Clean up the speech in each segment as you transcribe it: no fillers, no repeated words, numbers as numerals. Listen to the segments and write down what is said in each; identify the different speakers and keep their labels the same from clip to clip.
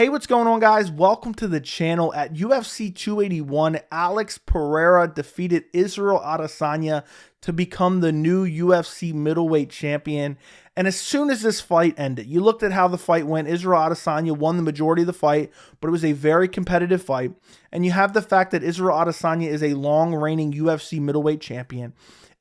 Speaker 1: Hey, what's going on, guys? Welcome to the channel. At UFC 281, Alex Pereira defeated Israel Adesanya to become the new UFC middleweight champion. And as soon as this fight ended, you looked at how the fight went. Israel Adesanya won the majority of the fight, but it was a very competitive fight. And you have the fact that Israel Adesanya is a long-reigning UFC middleweight champion.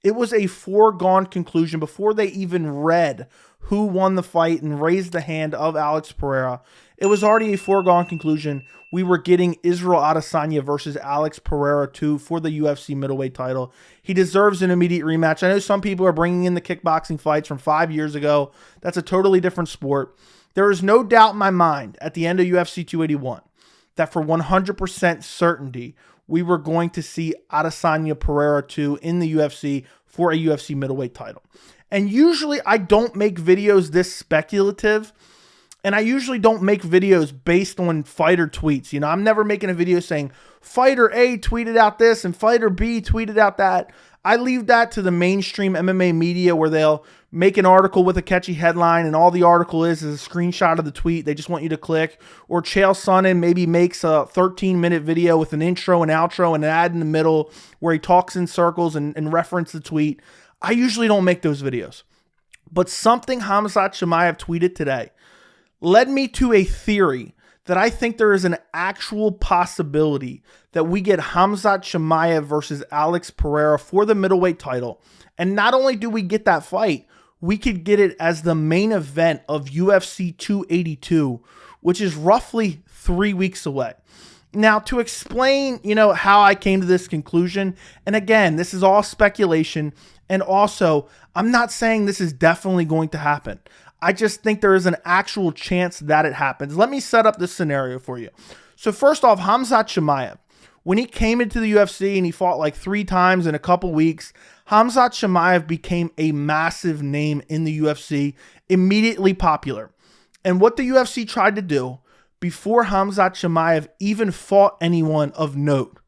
Speaker 1: It was a foregone conclusion before they even read who won the fight and raised the hand of Alex Pereira. It was already a foregone conclusion. We were getting Israel Adesanya versus Alex Pereira 2 for the UFC middleweight title. He deserves an immediate rematch. I know some people are bringing in the kickboxing fights from 5 years ago. That's a totally different sport. There is no doubt in my mind at the end of UFC 281 that for 100% certainty, we were going to see Adesanya Pereira 2 in the UFC for a UFC middleweight title. And usually I don't make videos this speculative, and I usually don't make videos based on fighter tweets. You know, I'm never making a video saying fighter A tweeted out this and fighter B tweeted out that. I leave that to the mainstream MMA media where they'll make an article with a catchy headline and all the article is a screenshot of the tweet. They just want you to click. Or Chael Sonnen maybe makes a 13-minute video with an intro and outro and an ad in the middle where he talks in circles and reference the tweet. I usually don't make those videos. But something Khamzat Chimaev tweeted today led me to a theory that I think there is an actual possibility that we get Khamzat Chimaev versus Alex Pereira for the middleweight title. And not only do we get that fight, we could get it as the main event of UFC 282, which is roughly 3 weeks away. Now, to explain, how I came to this conclusion, and again, this is all speculation, and also, I'm not saying this is definitely going to happen. I just think there is an actual chance that it happens. Let me set up this scenario for you. So first off, Khamzat Chimaev, when he came into the UFC and he fought like 3 times in a couple weeks, Khamzat Chimaev became a massive name in the UFC, immediately popular. And what the UFC tried to do before Khamzat Chimaev even fought anyone of note,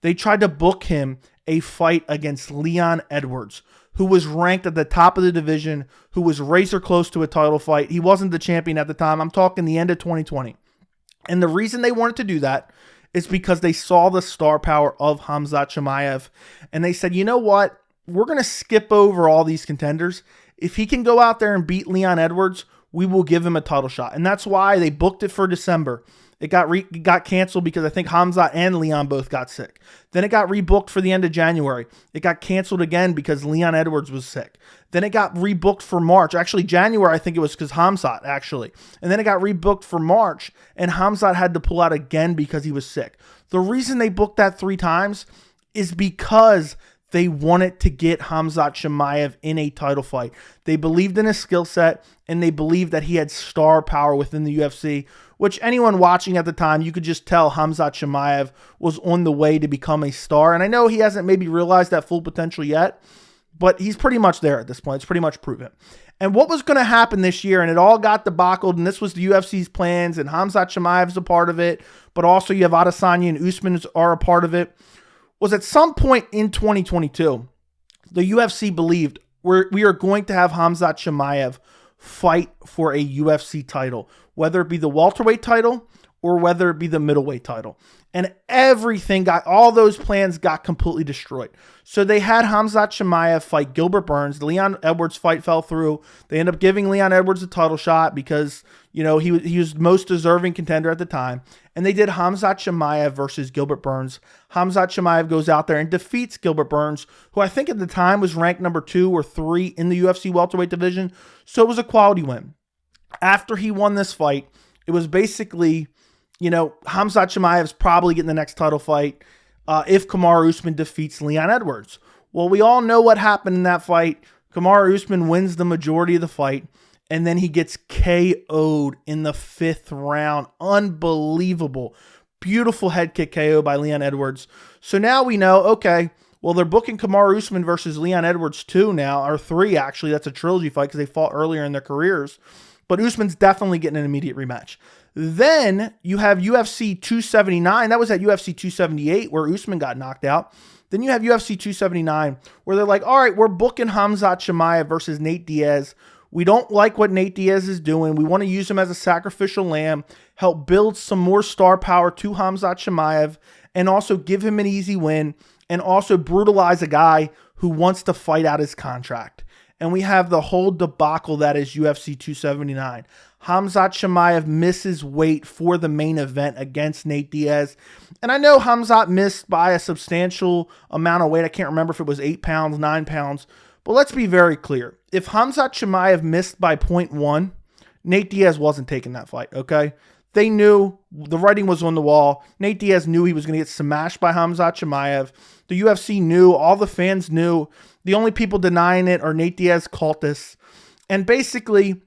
Speaker 1: they tried to book him a fight against Leon Edwards, who was ranked at the top of the division, who was razor close to a title fight. He wasn't the champion at the time. I'm talking the end of 2020. And the reason they wanted to do that is because they saw the star power of Khamzat Chimaev. And they said, you know what? We're going to skip over all these contenders. If he can go out there and beat Leon Edwards, we will give him a title shot. And that's why they booked it for December. It got canceled because I think Hamzat and Leon both got sick. Then it got rebooked for the end of January. It got canceled again because Leon Edwards was sick. Then it got rebooked for March. Actually, January, I think it was because Hamzat, actually. And then it got rebooked for March, and Hamzat had to pull out again because he was sick. The reason they booked that 3 times is because they wanted to get Khamzat Chimaev in a title fight. They believed in his skill set, and they believed that he had star power within the UFC, which anyone watching at the time, you could just tell Khamzat Chimaev was on the way to become a star. And I know he hasn't maybe realized that full potential yet, but he's pretty much there at this point. It's pretty much proven. And what was going to happen this year, and it all got debacled, and this was the UFC's plans, and Khamzat Chimaev is a part of it, but also you have Adesanya and Usman are a part of it, was at some point in 2022, the UFC believed we are going to have Khamzat Chimaev fight for a UFC title, whether it be the welterweight title or whether it be the middleweight title. And all those plans got completely destroyed. So they had Khamzat Chimaev fight Gilbert Burns. The Leon Edwards fight fell through. They ended up giving Leon Edwards a title shot because, he was most deserving contender at the time. And they did Khamzat Chimaev versus Gilbert Burns. Khamzat Chimaev goes out there and defeats Gilbert Burns, who I think at the time was ranked number 2 or 3 in the UFC welterweight division. So it was a quality win. After he won this fight, it was basically, Khamzat Chimaev is probably getting the next title fight if Kamaru Usman defeats Leon Edwards. Well, we all know what happened in that fight. Kamaru Usman wins the majority of the fight, and then he gets KO'd in the 5th round. Unbelievable. Beautiful head kick KO by Leon Edwards. So now we know, okay, well, they're booking Kamaru Usman versus Leon Edwards 2 now, or 3 actually. That's a trilogy fight because they fought earlier in their careers. But Usman's definitely getting an immediate rematch. Then you have UFC 279. That was at UFC 278 where Usman got knocked out. Then you have UFC 279 where they're like, all right, we're booking Khamzat Chimaev versus Nate Diaz. We don't like what Nate Diaz is doing. We want to use him as a sacrificial lamb, help build some more star power to Khamzat Chimaev, and also give him an easy win, and also brutalize a guy who wants to fight out his contract. And we have the whole debacle that is UFC 279. Khamzat Chimaev misses weight for the main event against Nate Diaz. And I know Hamzat missed by a substantial amount of weight. I can't remember if it was 8 pounds, 9 pounds. But let's be very clear. If Khamzat Chimaev missed by 0.1, Nate Diaz wasn't taking that fight, okay? They knew the writing was on the wall. Nate Diaz knew he was going to get smashed by Khamzat Chimaev. The UFC knew. All the fans knew. The only people denying it are Nate Diaz cultists. And basically,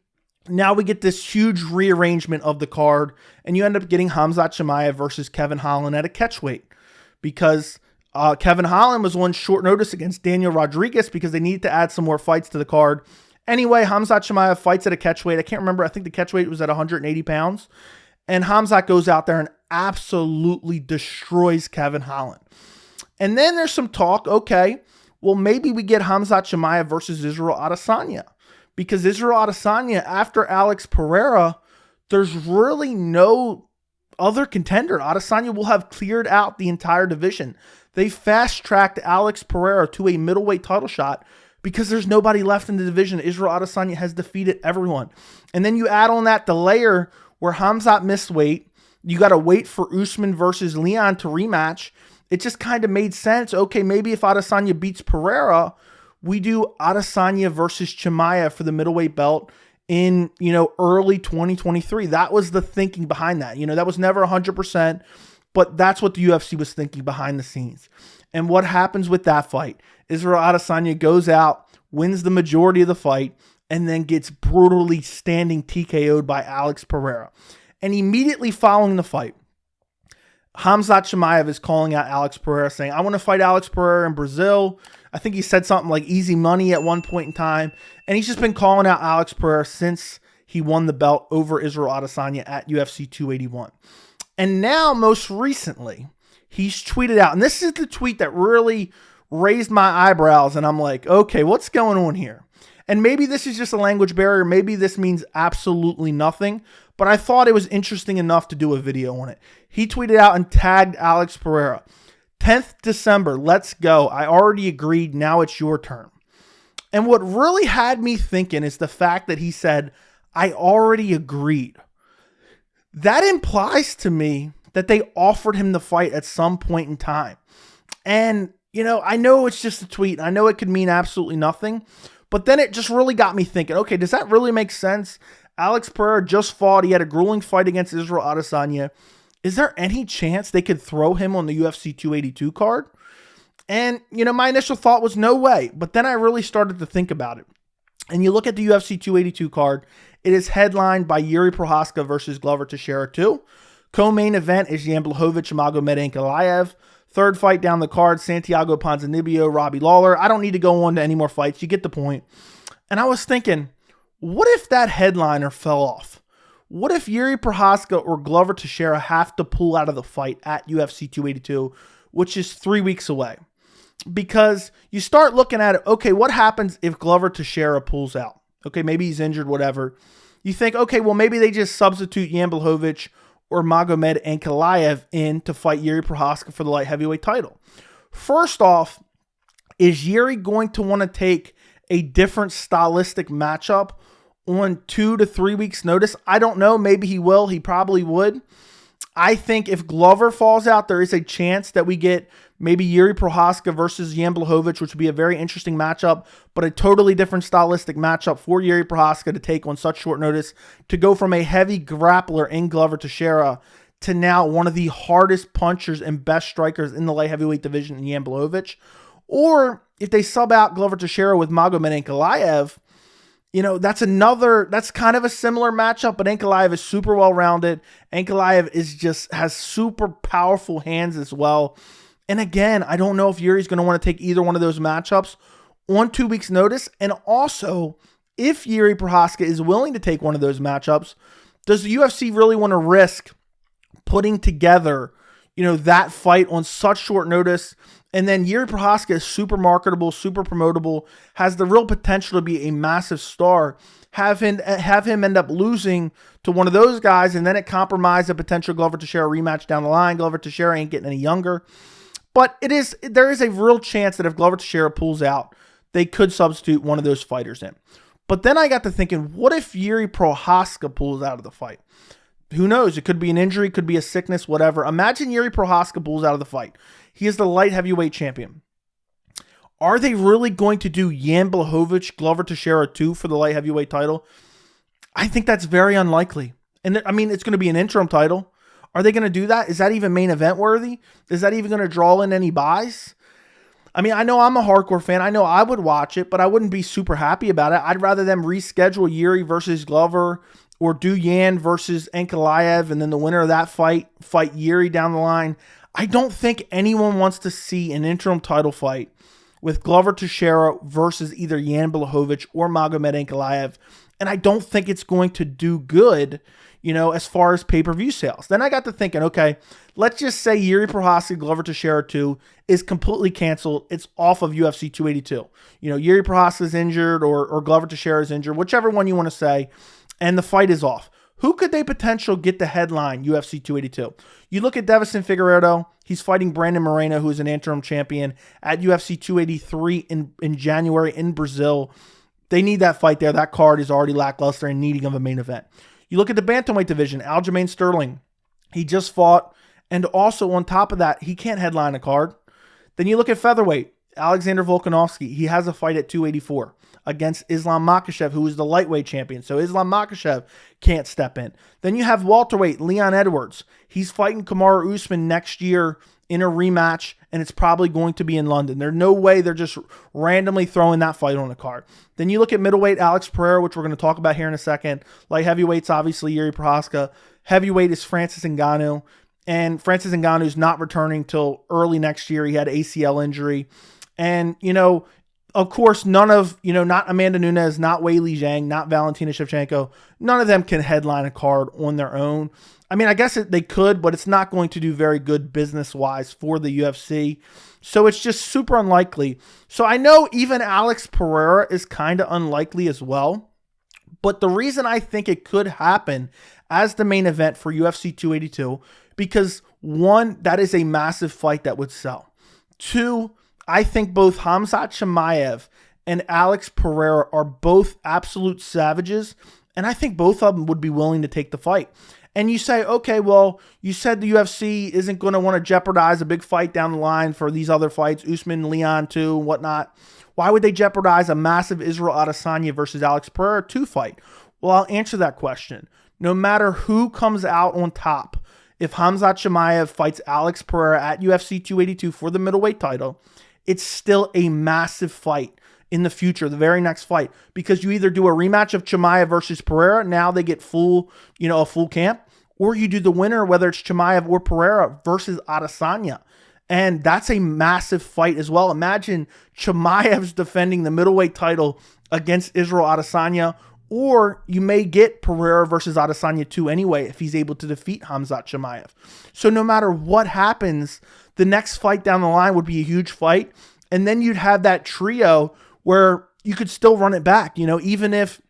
Speaker 1: now we get this huge rearrangement of the card, and you end up getting Khamzat Chimaev versus Kevin Holland at a catchweight, because Kevin Holland was on short notice against Daniel Rodriguez because they needed to add some more fights to the card. Anyway, Khamzat Chimaev fights at a catchweight. I can't remember. I think the catchweight was at 180 pounds. And Hamzat goes out there and absolutely destroys Kevin Holland. And then there's some talk, okay, well, maybe we get Khamzat Chimaev versus Israel Adesanya. Because Israel Adesanya, after Alex Pereira, there's really no other contender. Adesanya will have cleared out the entire division. They fast-tracked Alex Pereira to a middleweight title shot because there's nobody left in the division. Israel Adesanya has defeated everyone. And then you add on that the layer where Hamzat missed weight. You got to wait for Usman versus Leon to rematch. It just kind of made sense. Okay, maybe if Adesanya beats Pereira, we do Adesanya versus Chimaev for the middleweight belt in, early 2023. That was the thinking behind that. That was never 100%, but that's what the UFC was thinking behind the scenes. And what happens with that fight? Israel Adesanya goes out, wins the majority of the fight, and then gets brutally standing TKO'd by Alex Pereira. And immediately following the fight, Khamzat Chimaev is calling out Alex Pereira, saying, I want to fight Alex Pereira in Brazil. I think he said something like easy money at one point in time. And he's just been calling out Alex Pereira since he won the belt over Israel Adesanya at UFC 281. And now, most recently, he's tweeted out, and this is the tweet that really raised my eyebrows, and I'm like, okay, what's going on here? And maybe this is just a language barrier. Maybe this means absolutely nothing. But I thought it was interesting enough to do a video on it. He tweeted out and tagged Alex Pereira. 10th December, let's go. I already agreed. Now it's your turn. And what really had me thinking is the fact that he said, I already agreed. That implies to me that they offered him the fight at some point in time. And, I know it's just a tweet. I know it could mean absolutely nothing. But then it just really got me thinking, okay, does that really make sense? Alex Pereira just fought. He had a grueling fight against Israel Adesanya. Is there any chance they could throw him on the UFC 282 card? And, my initial thought was no way. But then I really started to think about it. And you look at the UFC 282 card, it is headlined by Jiri Prochazka versus Glover Teixeira 2. Co-main event is Jan Blachowicz and Magomed Ankalaev. Third fight down the card, Santiago Ponzinibbio, Robbie Lawler. I don't need to go on to any more fights. You get the point. And I was thinking, what if that headliner fell off? What if Jiri Prochazka or Glover Teixeira have to pull out of the fight at UFC 282, which is 3 weeks away? Because you start looking at it, okay, what happens if Glover Teixeira pulls out? Okay, maybe he's injured, whatever. You think, okay, well, maybe they just substitute Jan Blachowicz or Magomed Ankalaev in to fight Jiri Prochazka for the light heavyweight title. First off, is Jiri going to want to take a different stylistic matchup on 2 to 3 weeks notice? I don't know. Maybe he will. He probably would. I think if Glover falls out, there is a chance that we get maybe Jiri Prochazka versus Jan Blachowicz, which would be a very interesting matchup, but a totally different stylistic matchup for Jiri Prochazka to take on such short notice, to go from a heavy grappler in Glover Teixeira to now one of the hardest punchers and best strikers in the light heavyweight division in Jan Blachowicz. Or if they sub out Glover Teixeira with Magomed Ankalaev, that's kind of a similar matchup, but Ankalaev is super well-rounded. Ankalaev has super powerful hands as well. And again, I don't know if Yuri's going to want to take either one of those matchups on 2 weeks notice. And also, if Jiri Prochazka is willing to take one of those matchups, does the UFC really want to risk putting together, that fight on such short notice And then Jiri Prochazka is super marketable, super promotable, has the real potential to be a massive star. Have him end up losing to one of those guys, and then it compromised a potential Glover Teixeira rematch down the line. Glover Teixeira ain't getting any younger. But there is a real chance that if Glover Teixeira pulls out, they could substitute one of those fighters in. But then I got to thinking, what if Jiri Prochazka pulls out of the fight? Who knows? It could be an injury, could be a sickness, whatever. Imagine Jiri Prochazka pulls out of the fight. He is the light heavyweight champion. Are they really going to do Jan Blachowicz, Glover Teixeira 2 for the light heavyweight title? I think that's very unlikely. And I mean, it's going to be an interim title. Are they going to do that? Is that even main event worthy? Is that even going to draw in any buys? I mean, I know I'm a hardcore fan. I know I would watch it, but I wouldn't be super happy about it. I'd rather them reschedule Jiri versus Glover or do Jan versus Ankalaev, and then the winner of that fight Jiri down the line. I don't think anyone wants to see an interim title fight with Glover Teixeira versus either Jan Blachowicz or Magomed Ankalaev. And I don't think it's going to do good, as far as pay-per-view sales. Then I got to thinking, okay, let's just say Jiri Prochazka, Glover Teixeira 2 is completely canceled. It's off of UFC 282. Jiri Prochazka is injured or Glover Teixeira is injured, whichever one you want to say, and the fight is off. Who could they potentially get the headline UFC 282? You look at Deiveson Figueiredo. He's fighting Brandon Moreno, who is an interim champion, at UFC 283 in January in Brazil. They need that fight there. That card is already lackluster and needing of a main event. You look at the bantamweight division, Aljamain Sterling. He just fought, and also on top of that, he can't headline a card. Then you look at featherweight, Alexander Volkanovski. He has a fight at 284 against Islam Makhachev, who is the lightweight champion. So Islam Makhachev can't step in. Then you have welterweight, Leon Edwards. He's fighting Kamaru Usman next year in a rematch, and it's probably going to be in London. There's no way they're just randomly throwing that fight on the card. Then you look at middleweight, Alex Pereira, which we're going to talk about here in a second. Light heavyweight's obviously Jiri Prochazka. Heavyweight is Francis Ngannou. And Francis Ngannou's not returning till early next year. He had ACL injury. And, of course, none of, not Amanda Nunes, not Wei Li Zhang, not Valentina Shevchenko, none of them can headline a card on their own. I mean, I guess they could, but it's not going to do very good business-wise for the UFC. So it's just super unlikely. So I know even Alex Pereira is kind of unlikely as well. But the reason I think it could happen as the main event for UFC 282, because one, that is a massive fight that would sell. Two, I think both Khamzat Chimaev and Alex Pereira are both absolute savages, and I think both of them would be willing to take the fight. And you say, okay, well, you said the UFC isn't going to want to jeopardize a big fight down the line for these other fights, Usman, Leon 2, and whatnot. Why would they jeopardize a massive Israel Adesanya versus Alex Pereira 2 fight? Well, I'll answer that question. No matter who comes out on top, if Khamzat Chimaev fights Alex Pereira at UFC 282 for the middleweight title, it's still a massive fight in the future, the very next fight, because you either do a rematch of Chimaev versus Pereira, now they get a full camp, or you do the winner, whether it's Chimaev or Pereira versus Adesanya. And that's a massive fight as well. Imagine Chimaev's defending the middleweight title against Israel Adesanya, or you may get Pereira versus Adesanya 2 anyway if he's able to defeat Khamzat Chimaev. So no matter what happens, the next fight down the line would be a huge fight. And then you'd have that trio where you could still run it back. Even if,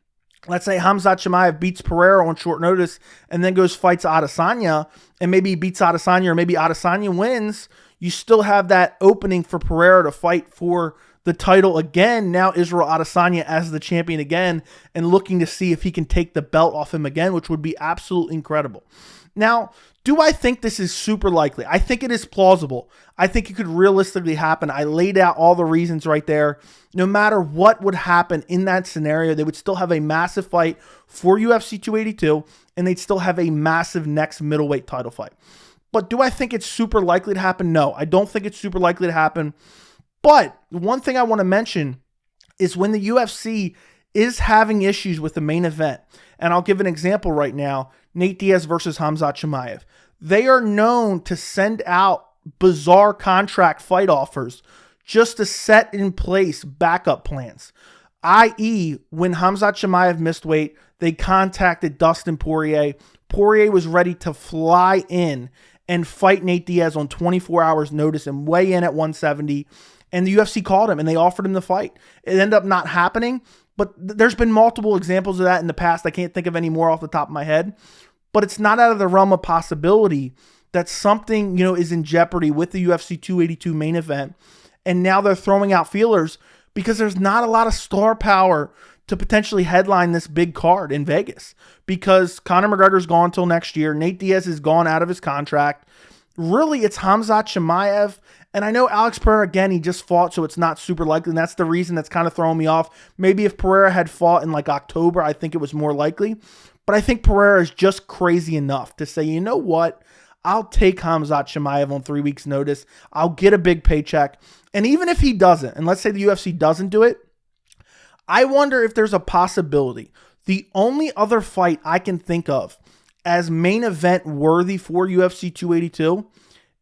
Speaker 1: let's say, Khamzat Chimaev beats Pereira on short notice and then goes fights Adesanya, and maybe he beats Adesanya, or maybe Adesanya wins, you still have that opening for Pereira to fight for the title again. Now Israel Adesanya as the champion again, and looking to see if he can take the belt off him again, which would be absolutely incredible. Now, do I think this is super likely? I think it is plausible. I think it could realistically happen. I laid out all the reasons right there. No matter what would happen in that scenario, they would still have a massive fight for UFC 282, and they'd still have a massive next middleweight title fight. But do I think it's super likely to happen? No, I don't think it's super likely to happen. But one thing I want to mention is when the UFC is having issues with the main event, and I'll give an example right now, Nate Diaz versus Khamzat Chimaev. They are known to send out bizarre contract fight offers just to set in place backup plans. I.e., when Khamzat Chimaev missed weight, they contacted Dustin Poirier. Poirier was ready to fly in and fight Nate Diaz on 24 hours notice and weigh in at 170. And the UFC called him and they offered him the fight. It ended up not happening, but there's been multiple examples of that in the past. I can't think of any more off the top of my head, but it's not out of the realm of possibility that something, is in jeopardy with the UFC 282 main event. And now they're throwing out feelers because there's not a lot of star power to potentially headline this big card in Vegas, because Conor McGregor's gone until next year. Nate Diaz is gone out of his contract. Really, it's Khamzat Chimaev. And I know Alex Pereira, again, he just fought, so it's not super likely. And that's the reason that's kind of throwing me off. Maybe if Pereira had fought in like October, I think it was more likely. But I think Pereira is just crazy enough to say, you know what? I'll take Khamzat Chimaev on 3 weeks' notice. I'll get a big paycheck. And even if he doesn't, and let's say the UFC doesn't do it, I wonder if there's a possibility. The only other fight I can think of as main event worthy for UFC 282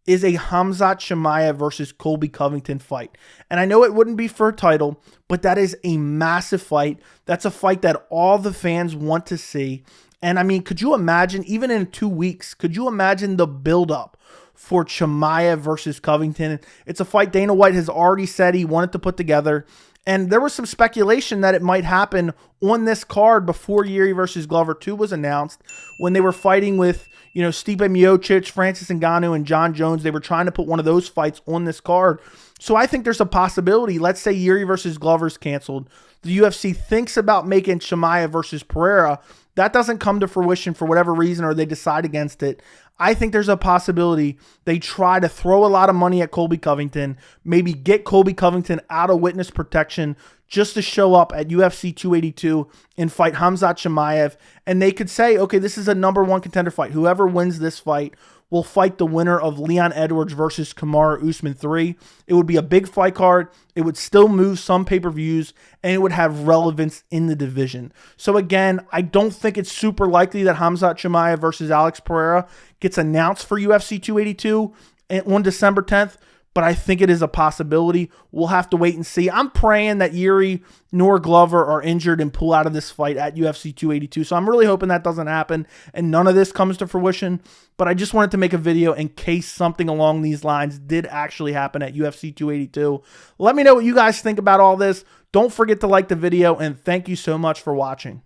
Speaker 1: is a Khamzat Chimaev versus Colby Covington fight. And I know it wouldn't be for a title, but that is a massive fight. That's a fight that all the fans want to see. And I mean, could you imagine, even in 2 weeks, could you imagine the buildup for Chimaev versus Covington? It's a fight Dana White has already said he wanted to put together. And there was some speculation that it might happen on this card before Jiri versus Glover 2 was announced, when they were fighting with, Stipe Miocic, Francis Ngannou, and John Jones. They were trying to put one of those fights on this card. So I think there's a possibility. Let's say Jiri versus Glover's canceled. The UFC thinks about making Chimaev versus Pereira. That doesn't come to fruition for whatever reason, or they decide against it. I think there's a possibility they try to throw a lot of money at Colby Covington, maybe get Colby Covington out of witness protection just to show up at UFC 282 and fight Khamzat Chimaev. And they could say, okay, this is a #1 contender fight. Whoever wins this fight will fight the winner of Leon Edwards versus Kamaru Usman 3. It would be a big fight card. It would still move some pay-per-views, and it would have relevance in the division. So again, I don't think it's super likely that Khamzat Chimaev versus Alex Pereira gets announced for UFC 282 on December 10th, but I think it is a possibility. We'll have to wait and see. I'm praying that Jiri nor Glover are injured and pull out of this fight at UFC 282. So I'm really hoping that doesn't happen and none of this comes to fruition. But I just wanted to make a video in case something along these lines did actually happen at UFC 282. Let me know what you guys think about all this. Don't forget to like the video, and thank you so much for watching.